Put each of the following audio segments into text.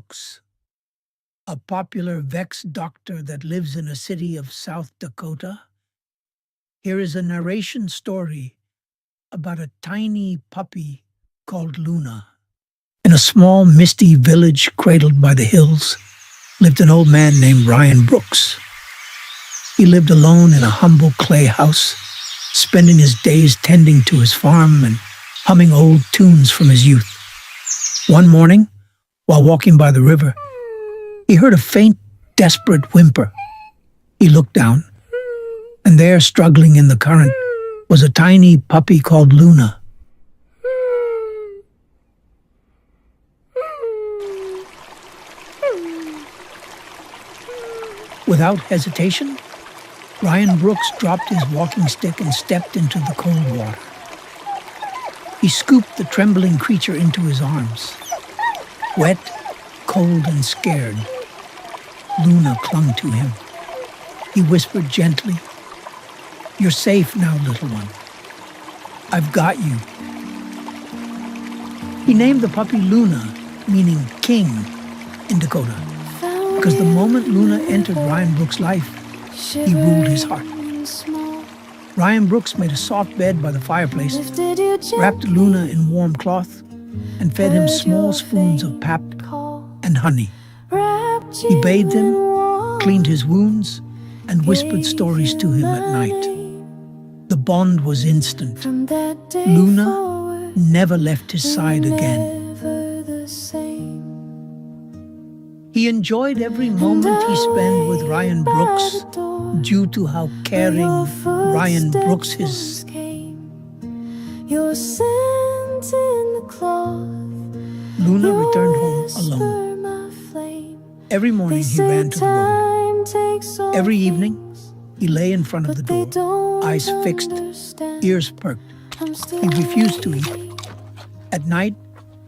Brooks, a popular Vex doctor that lives in a city of South Dakota. Here is a narration story about a tiny puppy called Luna. In a small, misty village cradled by the hills lived an old man named Ryan Brooks. He lived alone in a humble clay house, spending his days tending to his farm and humming old tunes from his youth. One morning, while walking by the river, he heard a faint, desperate whimper. He looked down, and there, struggling in the current, was a tiny puppy called Luna. Without hesitation, Ryan Brooks dropped his walking stick and stepped into the cold water. He scooped the trembling creature into his arms. Wet, cold, and scared, Luna clung to him. He whispered gently, "You're safe now, little one. I've got you." He named the puppy Luna, meaning king in Dakota, because the moment Luna entered Ryan Brooks' life, he ruled his heart. Ryan Brooks made a soft bed by the fireplace, wrapped Luna in warm cloth, and fed him small spoons of pap and honey. He bathed him, cleaned his wounds, and whispered stories to him at night. The bond was instant. Luna never left his side again. He enjoyed every moment he spent with Ryan Brooks due to how caring Ryan Brooks is. Luna returned home alone. Every morning he ran to the road. Every evening he lay in front of the door, eyes fixed, ears perked. He refused to eat. At night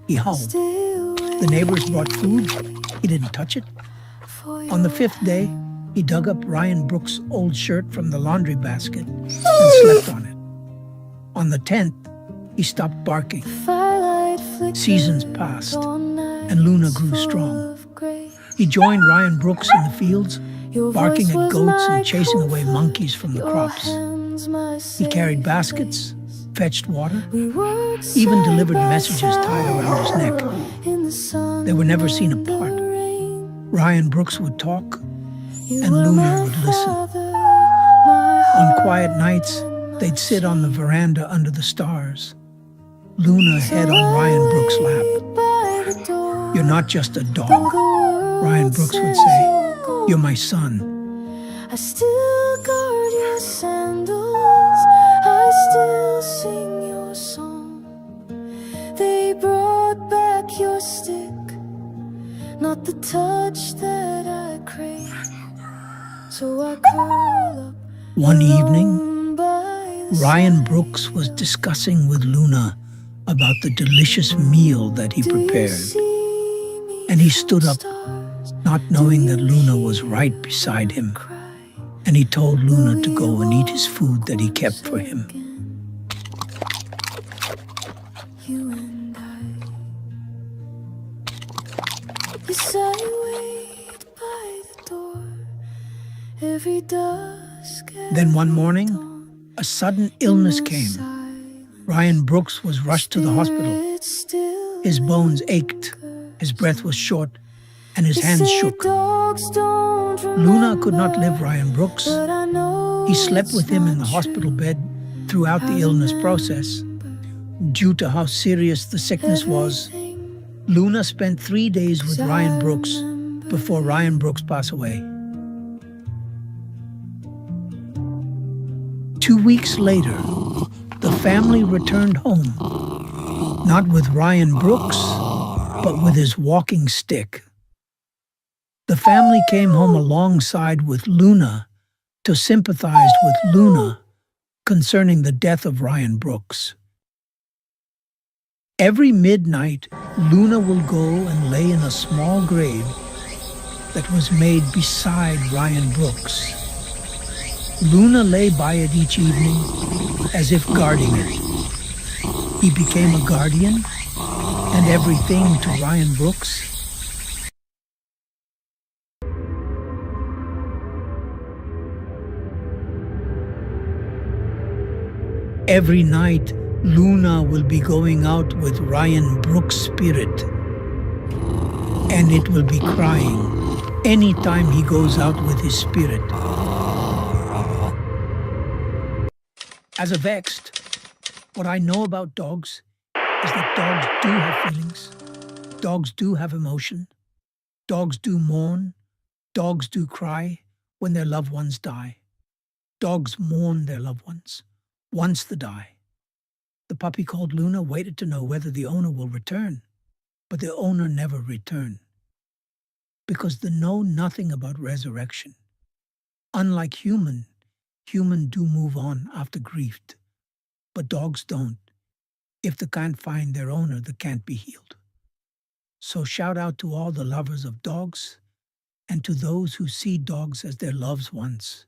he howled. The neighbors brought food. He didn't touch it. On the fifth day, he dug up Ryan Brooks' old shirt from the laundry basket and slept on it. On the 10th, he stopped barking. Seasons passed, and Luna grew strong. He joined Ryan Brooks in the fields, barking at goats and chasing away monkeys from the crops. He carried baskets, fetched water, even delivered messages tied around his neck. They were never seen apart. Ryan Brooks would talk, and Luna would listen. On quiet nights, they'd sit on the veranda under the stars. Luna head on Ryan Brooks' lap. "You're not just a dog," Ryan Brooks would say. "You're my son." I still guard your sandals, I still sing your song. They brought back your stick, not the touch that I crave. So I curl up. One evening, Ryan Brooks was discussing with Luna about the delicious meal that he prepared. And he stood up, not knowing that Luna was right beside him. And he told Luna to go and eat his food that he kept for him. You and I. Yes, I wait by the door every dusk. Then one morning, a sudden illness came. Ryan Brooks was rushed to the hospital. His bones ached, his breath was short, and his hands shook. Luna could not live Ryan Brooks. He slept with him in the hospital bed throughout the illness process. Due to how serious the sickness was, Luna spent 3 days with Ryan Brooks before Ryan Brooks passed away. 2 weeks later, the family returned home, not with Ryan Brooks, but with his walking stick. The family came home alongside with Luna to sympathize with Luna concerning the death of Ryan Brooks. Every midnight, Luna will go and lay in a small grave that was made beside Ryan Brooks. Luna lay by it each evening as if guarding it. He became a guardian and everything to Ryan Brooks Every night, Luna will be going out with Ryan Brooks' spirit, and it will be crying anytime he goes out with his spirit. As a vexed, what I know about dogs is that dogs do have feelings. Dogs do have emotion. Dogs do mourn. Dogs do cry when their loved ones die. Dogs mourn their loved ones once they die. The puppy called Luna waited to know whether the owner will return, but the owner never returned because they know nothing about resurrection. Unlike human do move on after grief, but dogs don't. If they can't find their owner, they can't be healed. So shout out to all the lovers of dogs and to those who see dogs as their loved ones.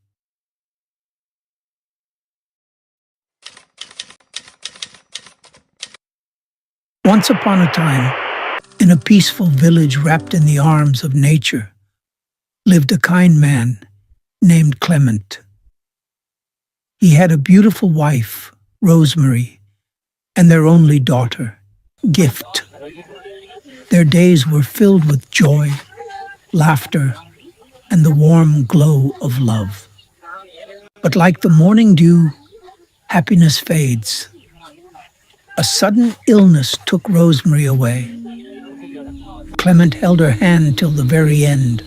Once upon a time, in a peaceful village wrapped in the arms of nature, lived a kind man named Clement. He had a beautiful wife, Rosemary, and their only daughter, Gift. Their days were filled with joy, laughter, and the warm glow of love. But like the morning dew, happiness fades. A sudden illness took Rosemary away. Clement held her hand till the very end,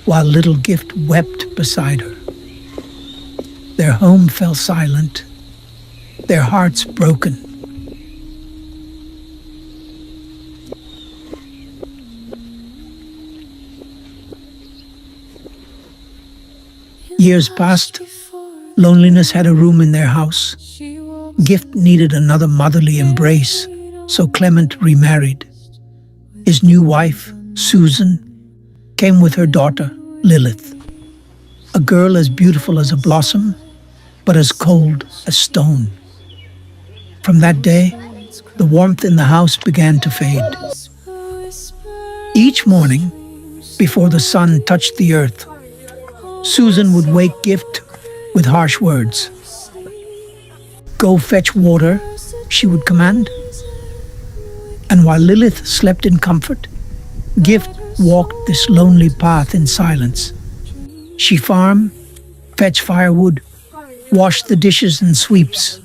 while little Gift wept beside her. Their home fell silent, their hearts broken. Years passed. Loneliness had a room in their house. Gift needed another motherly embrace, so Clement remarried. His new wife, Susan, came with her daughter, Lilith, a girl as beautiful as a blossom, but as cold as stone. From that day, the warmth in the house began to fade. Each morning, before the sun touched the earth, Susan would wake Gift with harsh words. "Go fetch water," she would command. And while Lilith slept in comfort, Gift walked this lonely path in silence. She farmed, fetched firewood, washed the dishes and sweeps.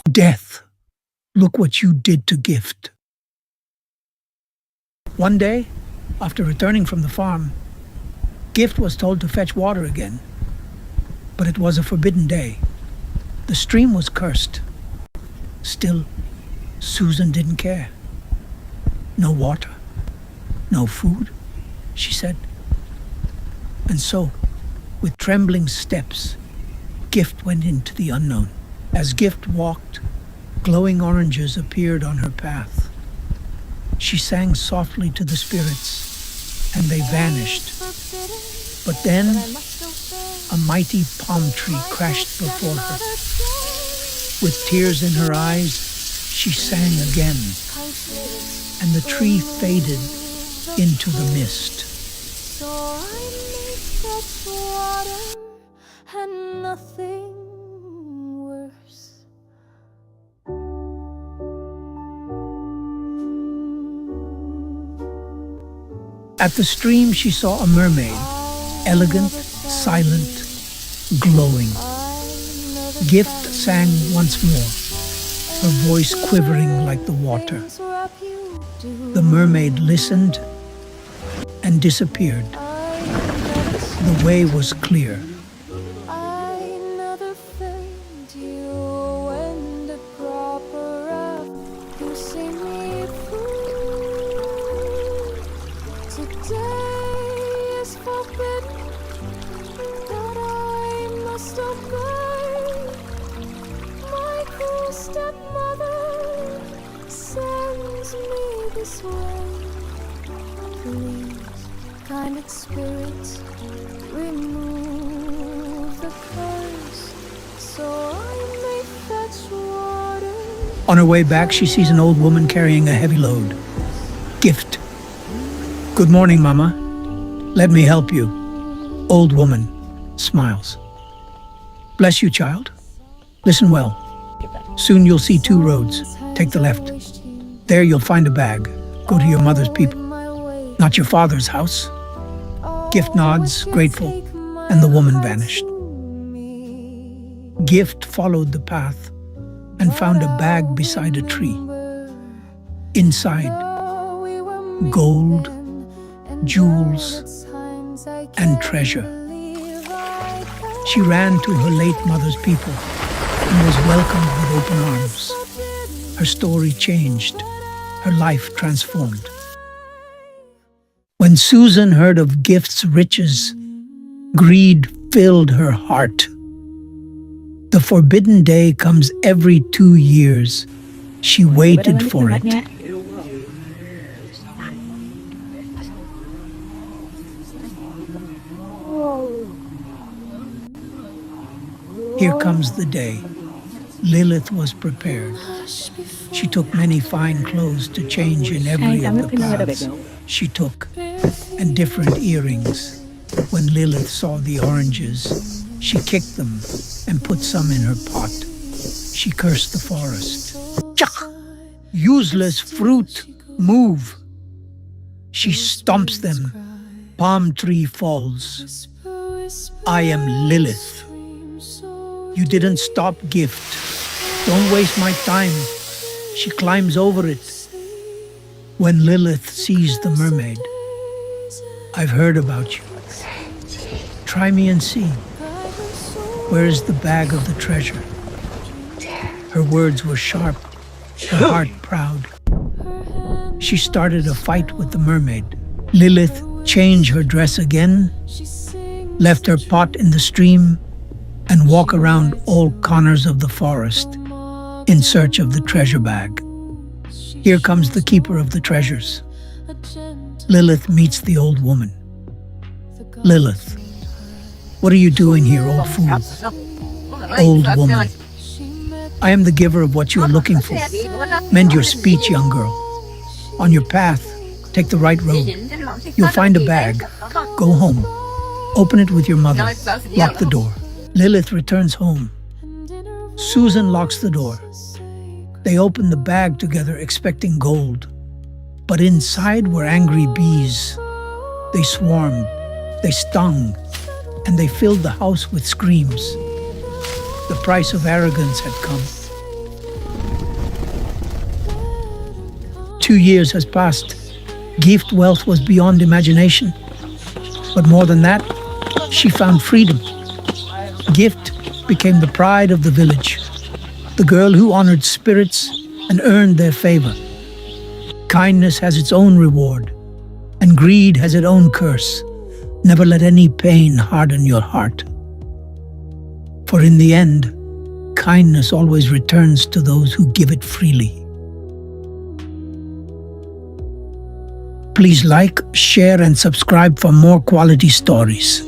Death, look what you did to Gift. One day, after returning from the farm, Gift was told to fetch water again. But it was a forbidden day. The stream was cursed. Still, Susan didn't care. "No water, no food," she said. And so, with trembling steps, Gift went into the unknown. As Gift walked, glowing oranges appeared on her path. She sang softly to the spirits, and they vanished. But then, a mighty palm tree crashed before her. With tears in her eyes, she sang again, and the tree faded into the mist. So I may fetch water and nothing worse. At the stream, she saw a mermaid, elegant, silent, glowing. Gift sang once more, her voice quivering like the water. The mermaid listened and disappeared. The way was clear. I never failed you when the proper wrath you see me through. Today is forbidden, but I must obey. My cruel stepmother sends me this way. Please, kind spirits, remove the curse, so I may fetch water. On her way back, she sees an old woman carrying a heavy load. Gift. "Good morning, Mama. Let me help you." Old woman smiles. Bless you, child. Listen well. Soon you'll see two roads. Take the left. There you'll find a bag. Go to your mother's people, not your father's house. Gift nods, grateful, and the woman vanished. Gift followed the path and found a bag beside a tree. Inside, gold, jewels, and treasure. She ran to her late mother's people and was welcomed with open arms. Her story changed, her life transformed. When Susan heard of Gift's riches, greed filled her heart. The forbidden day comes every 2 years. She waited for it. Here comes the day. Lilith was prepared. She took many fine clothes to change in every of the paths she took, and different earrings. When Lilith saw the oranges, she kicked them and put some in her pot. She cursed the forest. Chak! Useless fruit, move! She stomps them. Palm tree falls. I am Lilith. You didn't stop Gift. Don't waste my time. She climbs over it. When Lilith sees the mermaid, I've heard about you. Try me and see. Where is the bag of the treasure? Her words were sharp, her heart proud. She started a fight with the mermaid. Lilith changed her dress again, left her pot in the stream, and walked around all corners of the forest in search of the treasure bag. Here comes the keeper of the treasures. Lilith meets the old woman. Lilith, what are you doing here, old fool? Old woman, I am the giver of what you are looking for. Mend your speech, young girl. On your path, take the right road. You'll find a bag. Go home. Open it with your mother. Lock the door. Lilith returns home. Susan locks the door. They open the bag together, expecting gold. But inside were angry bees. They swarmed, they stung, and they filled the house with screams. The price of arrogance had come. 2 years has passed. Gift wealth was beyond imagination. But more than that, she found freedom. Gift became the pride of the village, the girl who honored spirits and earned their favor. Kindness has its own reward, and greed has its own curse. Never let any pain harden your heart. For in the end, kindness always returns to those who give it freely. Please like, share, and subscribe for more quality stories.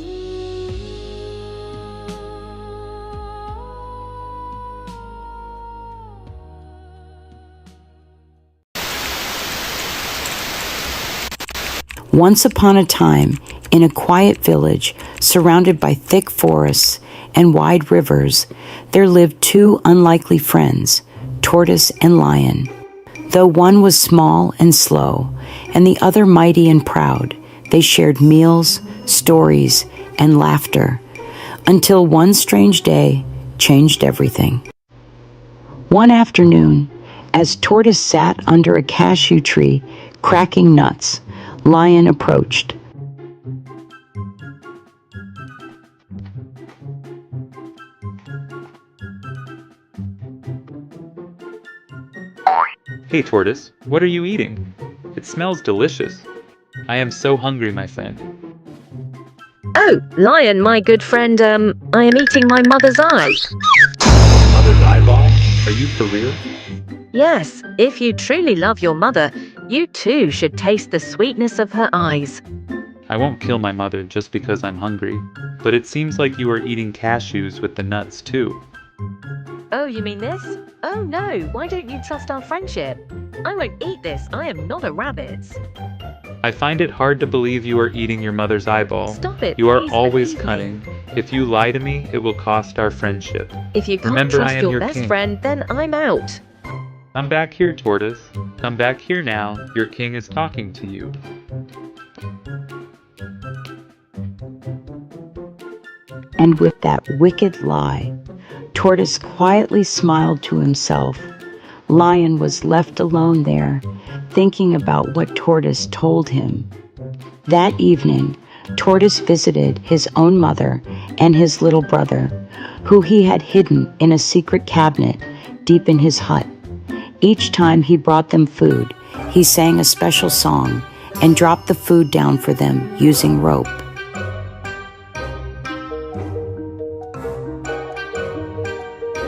Once upon a time, in a quiet village surrounded by thick forests and wide rivers, there lived two unlikely friends, Tortoise and Lion. Though one was small and slow, and the other mighty and proud, they shared meals, stories, and laughter, until one strange day changed everything. One afternoon, as Tortoise sat under a cashew tree, cracking nuts, Lion approached. Hey Tortoise, what are you eating? It smells delicious. I am so hungry, my friend. Oh, Lion, my good friend, I am eating my mother's eyes. Mother's eyeball? Are you for real? Yes, if you truly love your mother, you too should taste the sweetness of her eyes. I won't kill my mother just because I'm hungry, but it seems like you are eating cashews with the nuts too. Oh, you mean this? Oh no, why don't you trust our friendship? I won't eat this, I am not a rabbit. I find it hard to believe you are eating your mother's eyeball. Stop it. You are Please always believe me. cunning. If you lie to me, it will cost our friendship. If you can't Remember, I trust am your your best king. friend, then I'm out. Come back here, Tortoise. Come back here now. Your king is talking to you. And with that wicked lie, Tortoise quietly smiled to himself. Lion was left alone there, thinking about what Tortoise told him. That evening, Tortoise visited his own mother and his little brother, who he had hidden in a secret cabinet deep in his hut. Each time he brought them food, he sang a special song and dropped the food down for them using rope.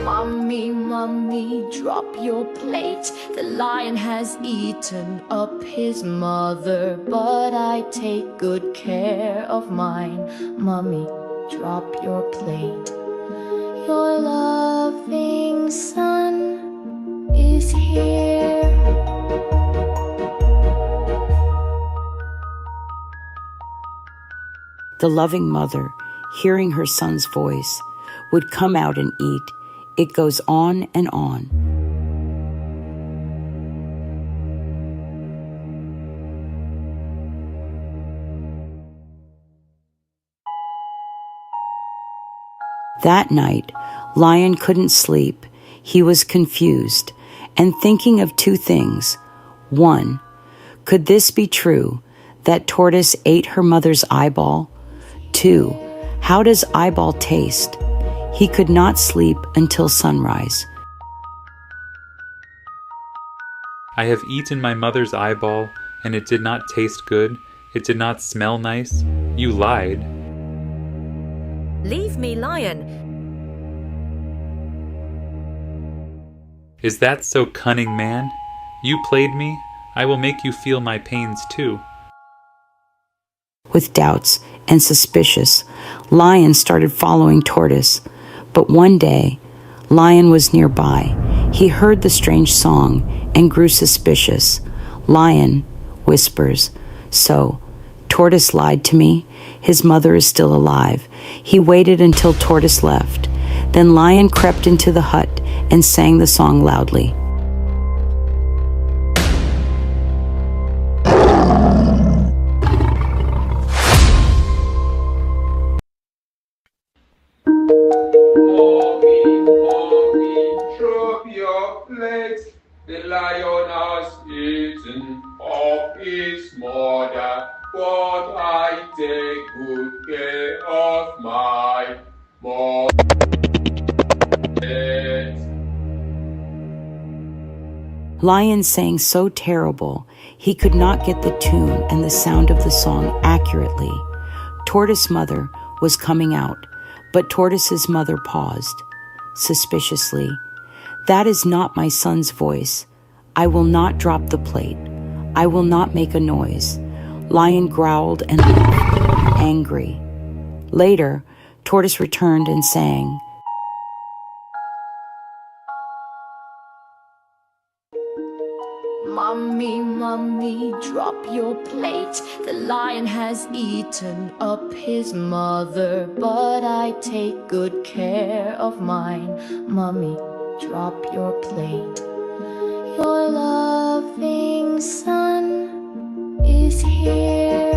Mommy, mommy, drop your plate. The lion has eaten up his mother, but I take good care of mine. Mommy, drop your plate. Your loving son is here. The loving mother, hearing her son's voice, would come out and eat. It goes on and on. That night, Lion couldn't sleep. He was confused and thinking of two things. One, could this be true, that Tortoise ate her mother's eyeball? Two, how does eyeball taste? He could not sleep until sunrise. I have eaten my mother's eyeball, and it did not taste good. It did not smell nice. You lied. Leave me, Lion. Is that so cunning, man? You played me. I will make you feel my pains too. With doubts and suspicious, Lion started following Tortoise. But one day, Lion was nearby. He heard the strange song and grew suspicious. Lion whispers, "So, Tortoise lied to me? His mother is still alive." He waited until Tortoise left. Then Lion crept into the hut and sang the song loudly. Drop your plate. The lion has eaten up his mother, but I take good care of my mother. Lion sang so terrible, he could not get the tune and the sound of the song accurately. Tortoise's mother was coming out, but Tortoise's mother paused. Suspiciously, "That is not my son's voice. I will not drop the plate. I will not make a noise." Lion growled and left, angry. Later, Tortoise returned and sang, Mommy, mommy, drop your plate. The lion has eaten up his mother, but I take good care of mine. Mommy, drop your plate. Your loving son is here.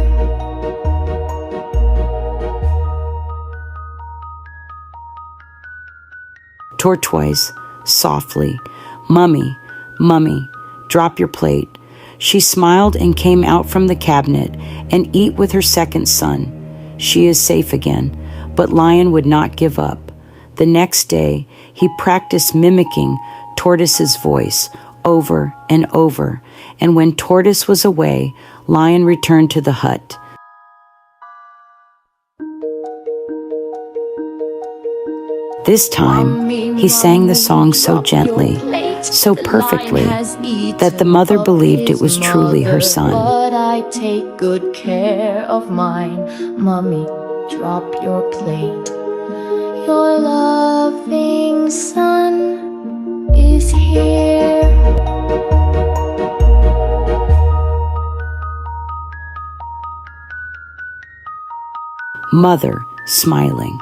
Tortoise, softly, "Mummy, Mummy, drop your plate." She smiled and came out from the cabinet and eat with her second son. She is safe again, but Lion would not give up. The next day, he practiced mimicking Tortoise's voice over and over, and when Tortoise was away, Lion returned to the hut. This time, he sang the song so gently, so perfectly, that the mother believed it was truly her son. But I take good care of mine. Mommy, drop your plate. Your loving son is here. Mother, smiling.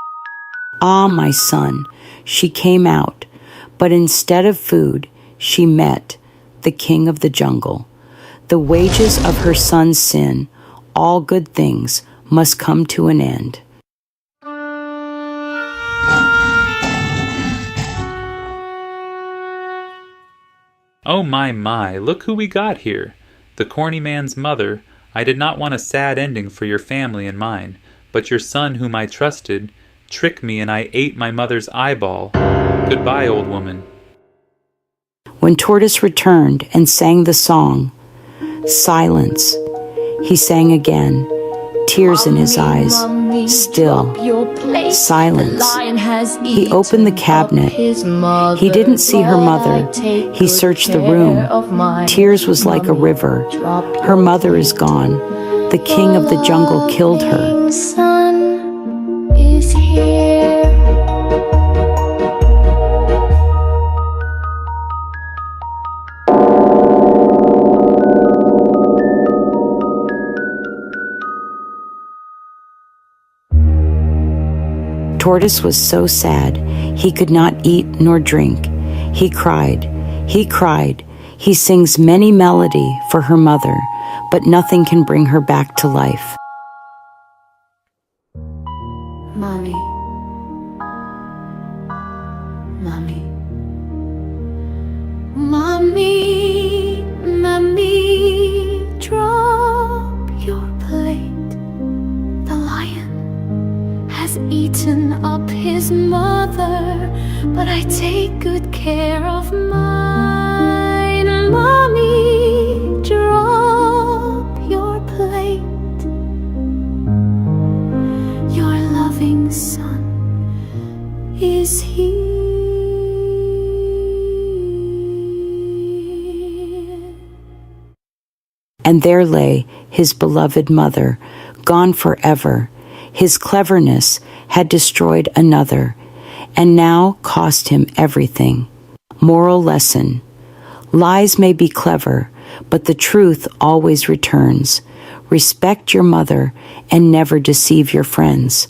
Ah, my son, she came out, but instead of food, she met the king of the jungle. The wages of her son's sin, all good things, must come to an end. Oh my, look who we got here. The corny man's mother. I did not want a sad ending for your family and mine, but your son whom I trusted tricked me and I ate my mother's eyeball. Goodbye, old woman. When Tortoise returned and sang the song, silence, he sang again, tears in his eyes, still, silence. He opened the cabinet. He didn't see her mother. He searched the room. Tears was like a river. Her mother is gone. The king of the jungle killed her. Sun is here. Tortoise was so sad, he could not eat nor drink. He cried, he sings many melody for her mother, but nothing can bring her back to life. Mommy. Mommy. Mommy, mommy, drop your plate. The lion has eaten up his mother, but I take good care of mine. Mommy, drop your plate. Your loving son is here. And there lay his beloved mother, gone forever. His cleverness had destroyed another, and now cost him everything. Moral lesson: lies may be clever, but the truth always returns. Respect your mother and never deceive your friends.